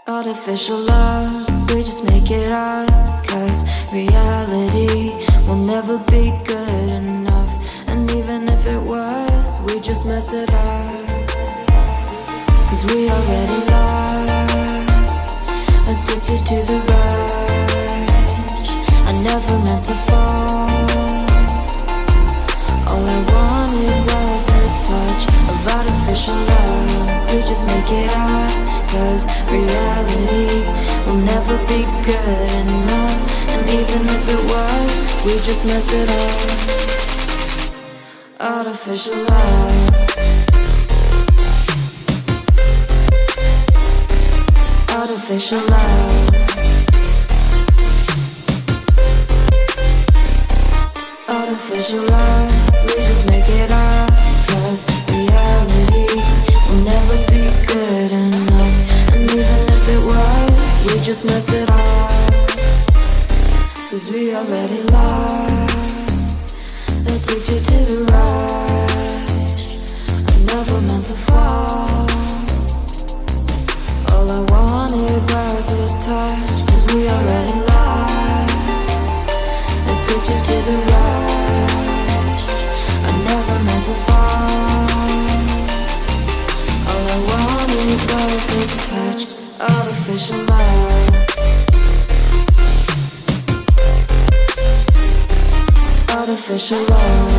Artificial love, we just make it up. Cause reality will never be good enough. And even if it was, we just mess it up. Cause we already lost, addicted to the rush. I never meant to fall. All I wanted was a touch of artificial love. We just make it up. Cause reality will never be good enough. And even if it was, we just mess it up. Artificial love. Artificial love. Artificial love. We just make it up. Cause reality will never be good enough. And even if it was, we just mess it up. Cause we already lost, addicted to the rush. I never meant to fall. All I wanted was a touch. Cause we already lost, addicted to the rush. I never meant to fall. All I wanted was a touch. Artificial love. Artificial love.